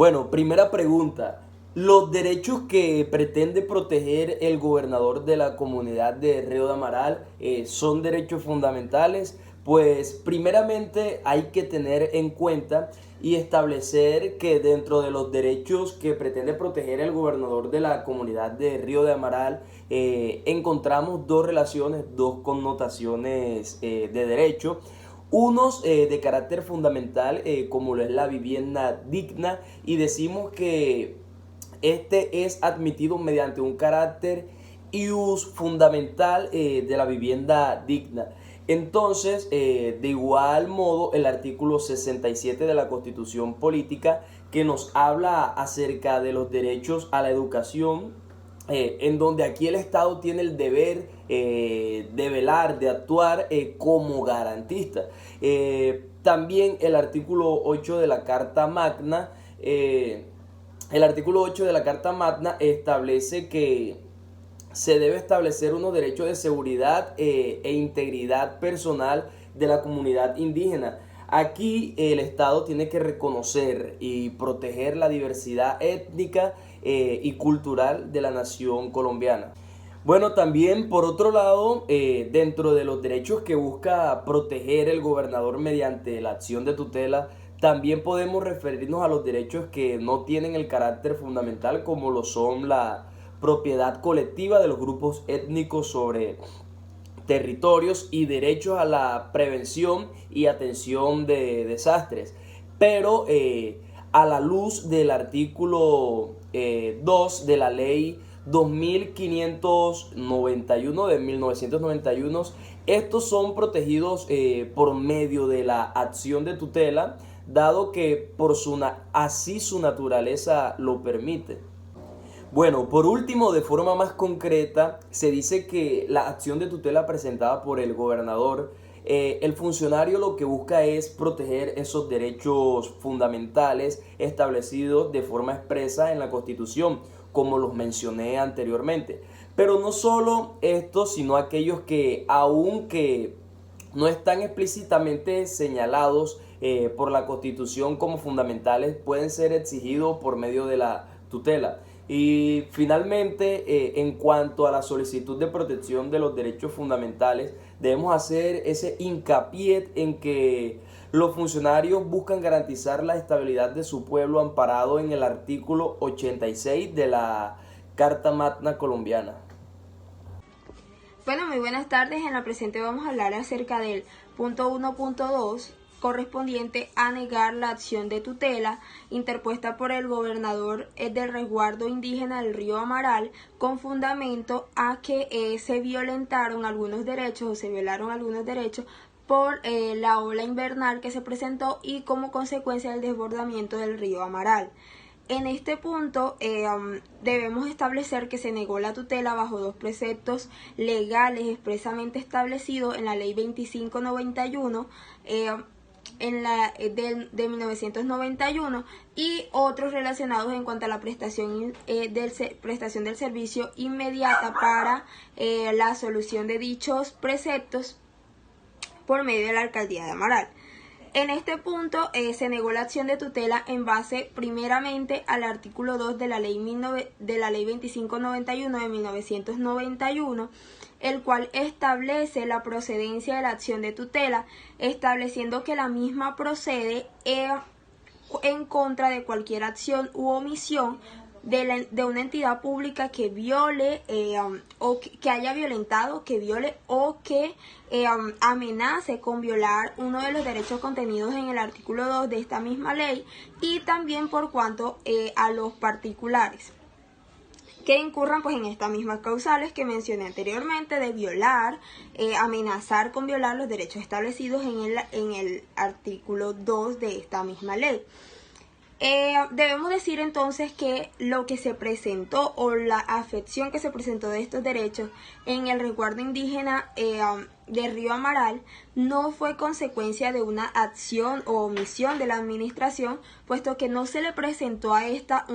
Bueno, primera pregunta. ¿Los derechos que pretende proteger el gobernador de la comunidad de Río de Amaral son derechos fundamentales? Pues primeramente hay que tener en cuenta y establecer que dentro de los derechos que pretende proteger el gobernador de la comunidad de Río de Amaral encontramos dos relaciones, dos connotaciones de derecho. Unos de carácter fundamental, como lo es la vivienda digna, y decimos que este es admitido mediante un carácter ius fundamental de la vivienda digna. Entonces, de igual modo, el artículo 67 de la Constitución Política, que nos habla acerca de los derechos a la educación, en donde aquí el Estado tiene el deber de velar, de actuar como garantista. También el artículo 8 de la Carta Magna, el artículo 8 de la Carta Magna establece que se debe establecer unos derechos de seguridad e integridad personal de la comunidad indígena. Aquí el Estado tiene que reconocer y proteger la diversidad étnica y cultural de la nación colombiana. Bueno, también por otro lado, dentro de los derechos que busca proteger el gobernador mediante la acción de tutela, también podemos referirnos a los derechos que no tienen el carácter fundamental, como lo son la propiedad colectiva de los grupos étnicos sobre territorios y derechos a la prevención y atención de desastres. Pero a la luz del artículo 2 de la ley 2591 de 1991, estos son protegidos por medio de la acción de tutela, dado que así su naturaleza lo permite. Bueno, por último, de forma más concreta, se dice que la acción de tutela presentada por el gobernador, el funcionario lo que busca es proteger esos derechos fundamentales establecidos de forma expresa en la Constitución, como los mencioné anteriormente. Pero no solo estos, sino aquellos que, aunque no están explícitamente señalados por la Constitución como fundamentales, pueden ser exigidos por medio de la tutela. Y finalmente, en cuanto a la solicitud de protección de los derechos fundamentales, debemos hacer ese hincapié en que los funcionarios buscan garantizar la estabilidad de su pueblo amparado en el artículo 86 de la Carta Magna colombiana. Bueno, muy buenas tardes. En la presente vamos a hablar acerca del punto 1.2 correspondiente a negar la acción de tutela interpuesta por el gobernador del resguardo indígena del río Amaral con fundamento a que se violentaron algunos derechos o se violaron algunos derechos por la ola invernal que se presentó y como consecuencia del desbordamiento del río Amaral. En este punto debemos establecer que se negó la tutela bajo dos preceptos legales expresamente establecidos en la ley 2591 de 1991 y otros relacionados en cuanto a la prestación del servicio inmediata para la solución de dichos preceptos por medio de la alcaldía de Amaral. En este punto se negó la acción de tutela en base primeramente al artículo 2 de la ley 2591 de 1991, el cual establece la procedencia de la acción de tutela, estableciendo que la misma procede en contra de cualquier acción u omisión de una entidad pública que viole o que haya violentado, que viole o que amenace con violar uno de los derechos contenidos en el artículo 2 de esta misma ley, y también por cuanto a los particulares que incurran pues en estas mismas causales que mencioné anteriormente de violar, amenazar con violar los derechos establecidos en el artículo 2 de esta misma ley. Debemos decir entonces que lo que se presentó o la afección que se presentó de estos derechos en el resguardo indígena de Río Amaral no fue consecuencia de una acción o omisión de la administración, puesto que no se le presentó a esta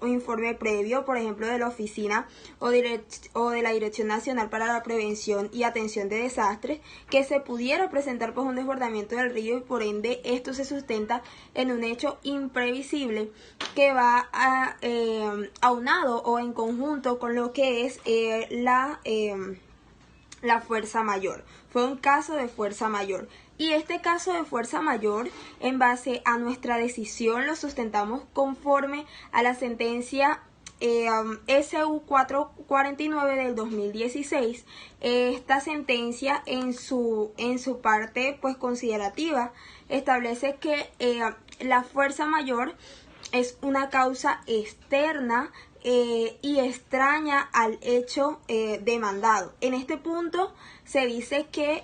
informe previo, por ejemplo, de la oficina o de la Dirección Nacional para la Prevención y Atención de Desastres, que se pudiera presentar pues un desbordamiento del río, y por ende esto se sustenta en un hecho imprevisible que va aunado o en conjunto con lo que es la fuerza mayor. Fue un caso de fuerza mayor. Y este caso de fuerza mayor, en base a nuestra decisión, lo sustentamos conforme a la sentencia SU 449 del 2016. Esta sentencia en su parte pues considerativa establece que la fuerza mayor es una causa externa y extraña al hecho demandado. En este punto se dice que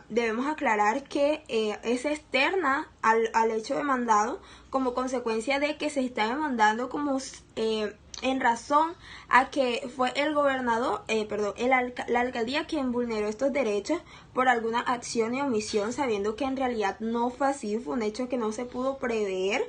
debemos aclarar que es externa al hecho demandado como consecuencia de que se está demandando como en razón a que fue el gobernador, la alcaldía quien vulneró estos derechos por alguna acción y omisión, sabiendo que en realidad no fue así, fue un hecho que no se pudo prever,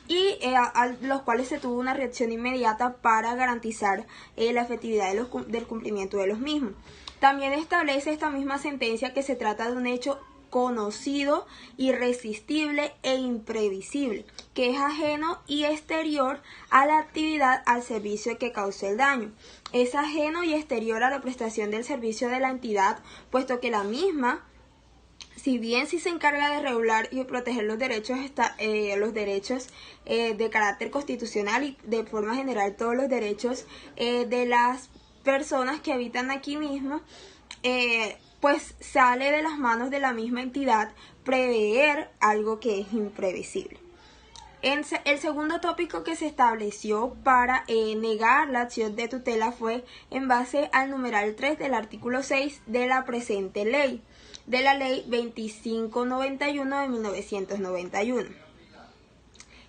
y a los cuales se tuvo una reacción inmediata para garantizar la efectividad del cumplimiento de los mismos. También establece esta misma sentencia que se trata de un hecho conocido, irresistible e imprevisible, que es ajeno y exterior a la actividad al servicio que causó el daño. Es ajeno y exterior a la prestación del servicio de la entidad, puesto que la misma, si bien sí se encarga de regular y proteger los derechos de carácter constitucional y de forma general todos los derechos de las personas que habitan aquí mismo, pues sale de las manos de la misma entidad prever algo que es imprevisible. El segundo tópico que se estableció para negar la acción de tutela fue en base al numeral 3 del artículo 6 de la presente ley, de la ley 2591 de 1991,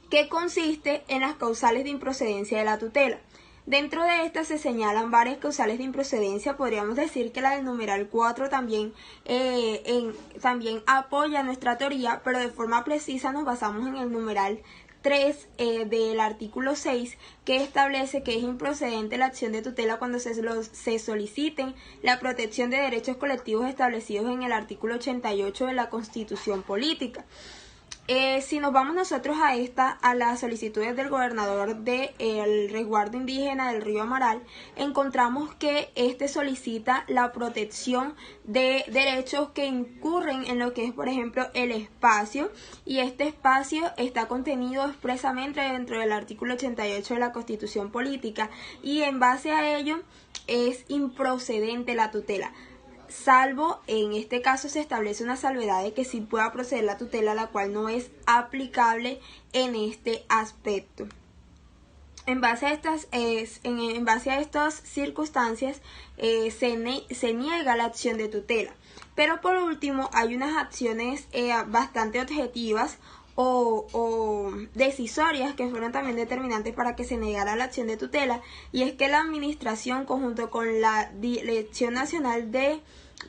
que consiste en las causales de improcedencia de la tutela. Dentro de estas se señalan varias causales de improcedencia. Podríamos decir que la del numeral 4 también apoya nuestra teoría, pero de forma precisa nos basamos en el numeral 3 del artículo 6, que establece que es improcedente la acción de tutela cuando se soliciten la protección de derechos colectivos establecidos en el artículo 88 de la Constitución Política. Si nos vamos nosotros a las solicitudes del gobernador del resguardo indígena del río Amaral, encontramos que este solicita la protección de derechos que incurren en lo que es, por ejemplo, el espacio, y este espacio está contenido expresamente dentro del artículo 88 de la Constitución Política, y en base a ello es improcedente la tutela. Salvo, en este caso se establece una salvedad de que sí pueda proceder la tutela, la cual no es aplicable en este aspecto. En base a estas circunstancias se niega la acción de tutela. Pero por último hay unas acciones bastante objetivas o decisorias que fueron también determinantes para que se negara la acción de tutela, y es que la administración, conjunto con la Dirección Nacional de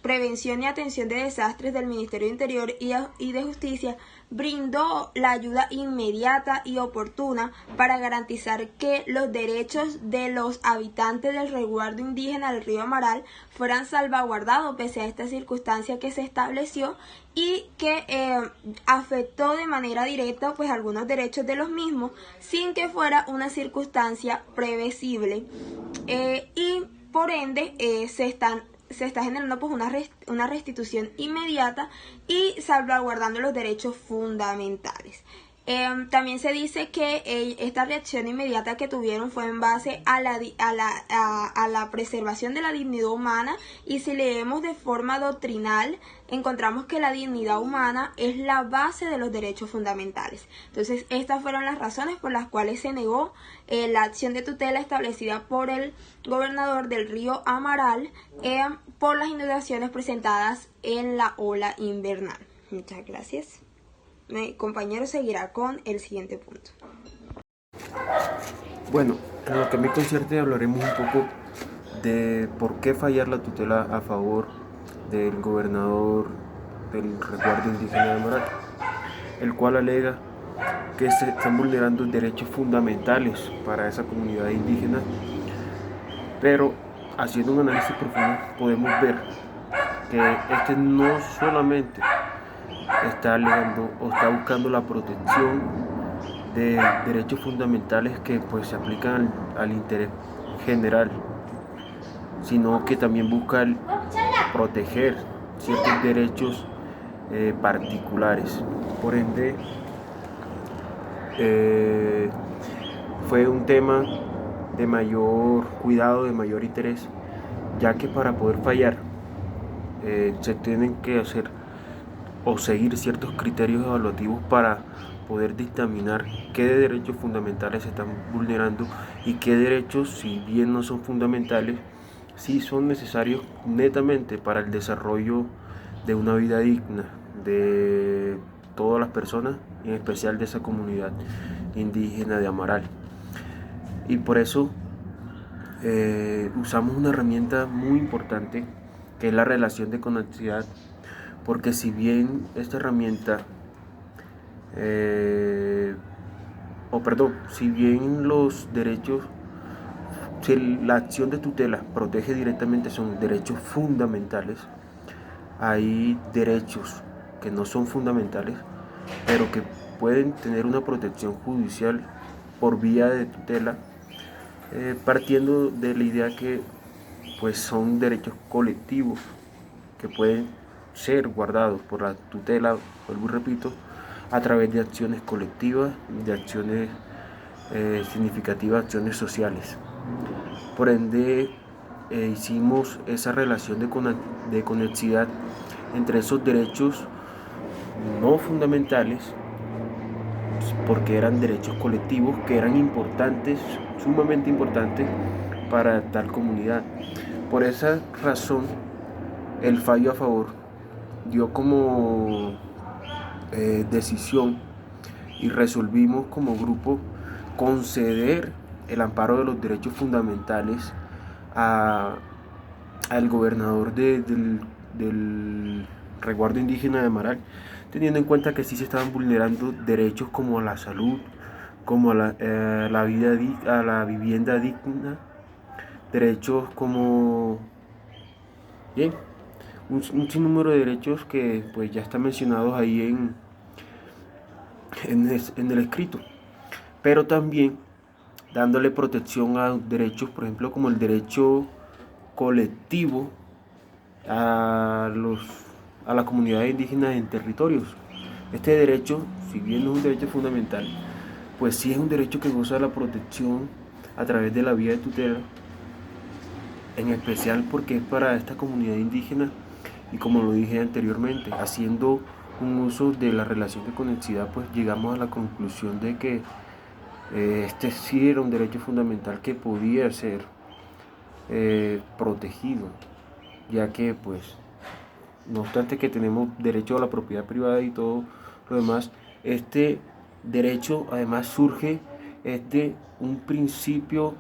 Prevención y Atención de Desastres del Ministerio de Interior y de Justicia, brindó la ayuda inmediata y oportuna para garantizar que los derechos de los habitantes del resguardo indígena del río Amaral fueran salvaguardados pese a esta circunstancia que se estableció y que afectó de manera directa pues algunos derechos de los mismos sin que fuera una circunstancia previsible, y por ende se está generando pues una restitución inmediata y salvaguardando los derechos fundamentales. También se dice que esta reacción inmediata que tuvieron fue en base a la preservación de la dignidad humana, y si leemos de forma doctrinal encontramos que la dignidad humana es la base de los derechos fundamentales. Entonces estas fueron las razones por las cuales se negó la acción de tutela establecida por el gobernador del río Amaral por las inundaciones presentadas en la ola invernal. Muchas gracias. Mi compañero seguirá con el siguiente punto. Bueno, en lo que me concierne hablaremos un poco de por qué fallar la tutela a favor del gobernador del resguardo indígena de Amaral, el cual alega que se están vulnerando derechos fundamentales para esa comunidad indígena, pero haciendo un análisis profundo podemos ver que este no solamente está alegando o está buscando la protección de derechos fundamentales que pues se aplican al interés general, sino que también busca proteger ciertos derechos particulares. Por ende, fue un tema de mayor cuidado, de mayor interés, ya que para poder fallar se tienen que hacer o seguir ciertos criterios evaluativos para poder dictaminar qué derechos fundamentales se están vulnerando y qué derechos, si bien no son fundamentales, sí son necesarios netamente para el desarrollo de una vida digna de todas las personas, en especial de esa comunidad indígena de Amaral. Y por eso usamos una herramienta muy importante que es la relación de conectividad, porque si bien esta herramienta, si bien los derechos, si la acción de tutela protege directamente son derechos fundamentales, hay derechos que no son fundamentales, pero que pueden tener una protección judicial por vía de tutela, partiendo de la idea que pues son derechos colectivos que pueden ser guardados por la tutela, vuelvo y repito, a través de acciones colectivas, de acciones significativas, acciones sociales. Por ende, hicimos esa relación de conexidad entre esos derechos no fundamentales, porque eran derechos colectivos que eran importantes, sumamente importantes para tal comunidad. Por esa razón, el fallo a favor dio como decisión y resolvimos como grupo conceder el amparo de los derechos fundamentales al gobernador del resguardo indígena de Amaral, teniendo en cuenta que sí se estaban vulnerando derechos como a la salud, como a la vivienda digna, derechos como bien, un sinnúmero de derechos que pues ya están mencionados ahí en el escrito, pero también dándole protección a derechos, por ejemplo, como el derecho colectivo a las comunidades indígenas en territorios. Este derecho, si bien no es un derecho fundamental, pues sí es un derecho que goza de la protección a través de la vía de tutela, en especial porque es para esta comunidad indígena, y como lo dije anteriormente, haciendo un uso de la relación de conexidad, pues llegamos a la conclusión de que este sí era un derecho fundamental que podía ser protegido, ya que pues no obstante que tenemos derecho a la propiedad privada y todo lo demás, este derecho además surge de un principio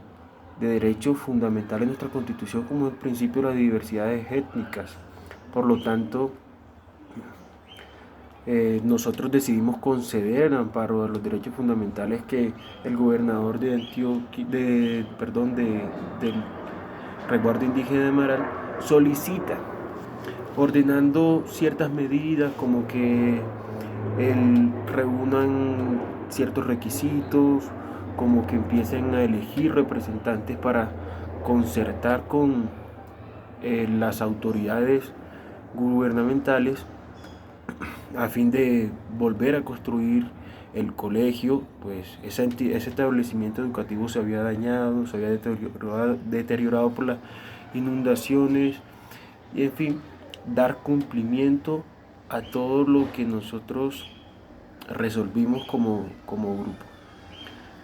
de derecho fundamental en nuestra Constitución, como el principio de las diversidades étnicas. Por lo tanto, nosotros decidimos conceder el amparo a los derechos fundamentales que el gobernador del resguardo indígena de Amaral solicita, ordenando ciertas medidas como que reúnan ciertos requisitos, como que empiecen a elegir representantes para concertar con las autoridades gubernamentales a fin de volver a construir el colegio. Pues ese establecimiento educativo se había dañado, se había deteriorado por las inundaciones, y en fin, dar cumplimiento a todo lo que nosotros resolvimos como grupo.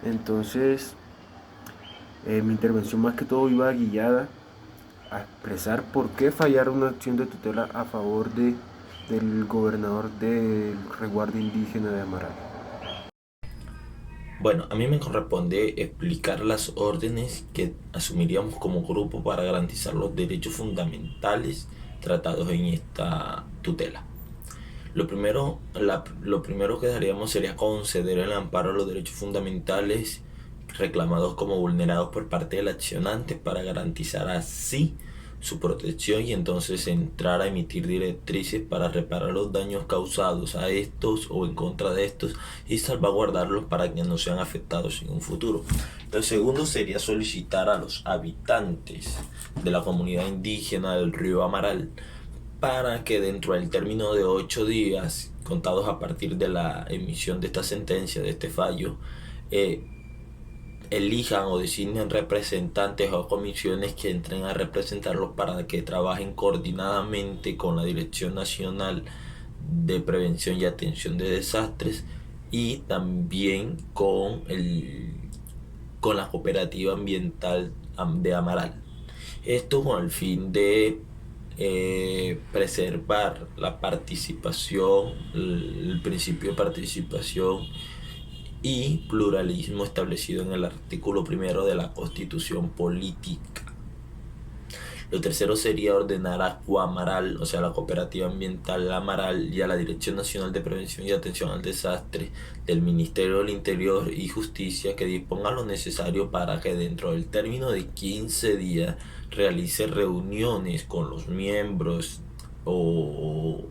Entonces, mi intervención más que todo iba guiada a expresar por qué fallar una acción de tutela a favor del gobernador del resguardo indígena de Amaral. Bueno, a mí me corresponde explicar las órdenes que asumiríamos como grupo para garantizar los derechos fundamentales tratados en esta tutela. Lo primero que haríamos sería conceder el amparo a los derechos fundamentales reclamados como vulnerados por parte del accionante para garantizar así su protección y entonces entrar a emitir directrices para reparar los daños causados a estos o en contra de estos y salvaguardarlos para que no sean afectados en un futuro. Lo segundo sería solicitar a los habitantes de la comunidad indígena del río Amaral para que dentro del término de 8 días contados a partir de la emisión de esta sentencia, de este fallo, elijan o designen representantes o comisiones que entren a representarlos para que trabajen coordinadamente con la Dirección Nacional de Prevención y Atención de Desastres y también con la Cooperativa Ambiental de Amaral. Esto con el fin de preservar la participación, el principio de participación y pluralismo establecido en el artículo 1 de la Constitución Política. Lo tercero sería ordenar a Coamaral, o sea, la Cooperativa Ambiental Amaral, y a la Dirección Nacional de Prevención y Atención al Desastre del Ministerio del Interior y Justicia que disponga lo necesario para que dentro del término de 15 días realice reuniones con los miembros o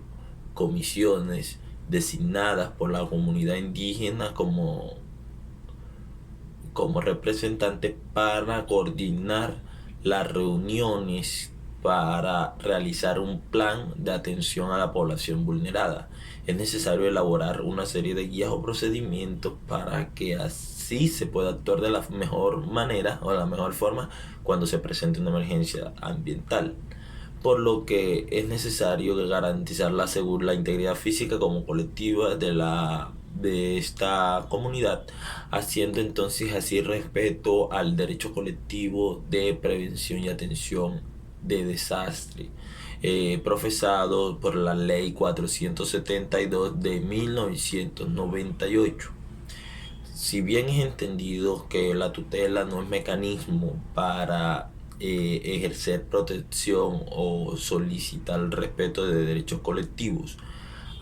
comisiones designadas por la comunidad indígena como representantes para coordinar las reuniones para realizar un plan de atención a la población vulnerada. Es necesario elaborar una serie de guías o procedimientos para que así se pueda actuar de la mejor manera o de la mejor forma cuando se presente una emergencia ambiental. Por lo que es necesario garantizar la integridad física como colectiva de esta comunidad, haciendo entonces así respeto al derecho colectivo de prevención y atención de desastre, profesado por la Ley 472 de 1998. Si bien es entendido que la tutela no es mecanismo para ejercer protección o solicitar el respeto de derechos colectivos,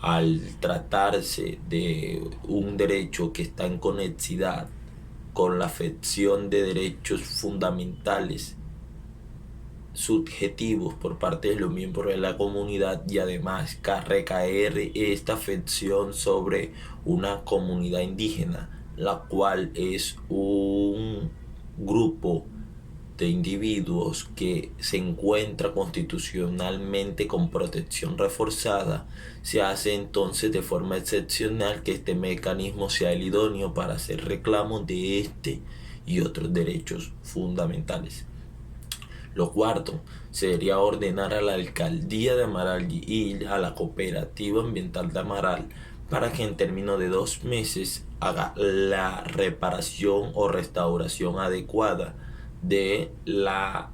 al tratarse de un derecho que está en conexidad con la afección de derechos fundamentales subjetivos por parte de los miembros de la comunidad y además recaer esta afección sobre una comunidad indígena, la cual es un grupo de individuos que se encuentra constitucionalmente con protección reforzada, se hace entonces de forma excepcional que este mecanismo sea el idóneo para hacer reclamo de este y otros derechos fundamentales. Lo cuarto sería ordenar a la Alcaldía de Amaral y a la Cooperativa Ambiental de Amaral para que en términos de 2 meses haga la reparación o restauración adecuada de la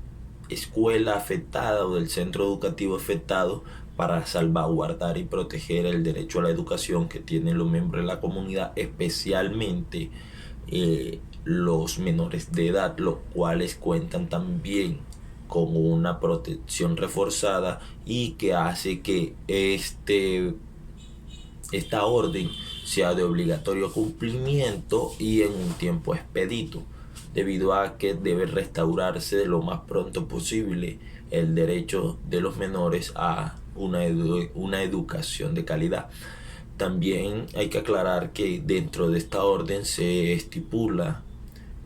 escuela afectada o del centro educativo afectado para salvaguardar y proteger el derecho a la educación que tienen los miembros de la comunidad, especialmente los menores de edad, los cuales cuentan también con una protección reforzada y que hace que esta orden sea de obligatorio cumplimiento y en un tiempo expedito, debido a que debe restaurarse lo más pronto posible el derecho de los menores a una educación de calidad. También hay que aclarar que dentro de esta orden se estipula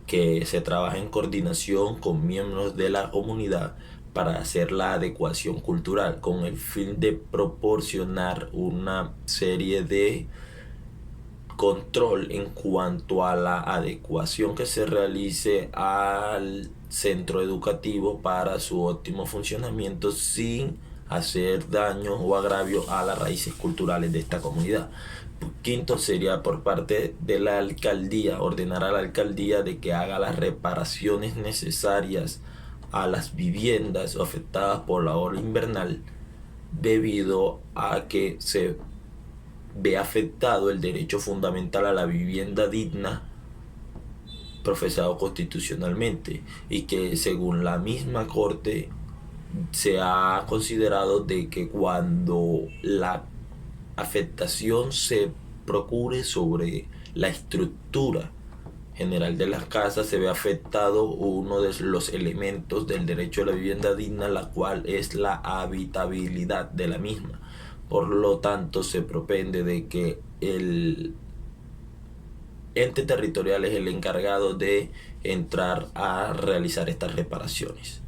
que se trabaja en coordinación con miembros de la comunidad para hacer la adecuación cultural con el fin de proporcionar una serie de control en cuanto a la adecuación que se realice al centro educativo para su óptimo funcionamiento sin hacer daño o agravio a las raíces culturales de esta comunidad. Quinto sería por parte de la alcaldía, ordenar a la alcaldía de que haga las reparaciones necesarias a las viviendas afectadas por la ola invernal debido a que se ve afectado el derecho fundamental a la vivienda digna profesado constitucionalmente y que según la misma Corte se ha considerado de que cuando la afectación se procure sobre la estructura general de las casas, se ve afectado uno de los elementos del derecho a la vivienda digna, la cual es la habitabilidad de la misma. Por lo tanto, se propende de que el ente territorial es el encargado de entrar a realizar estas reparaciones.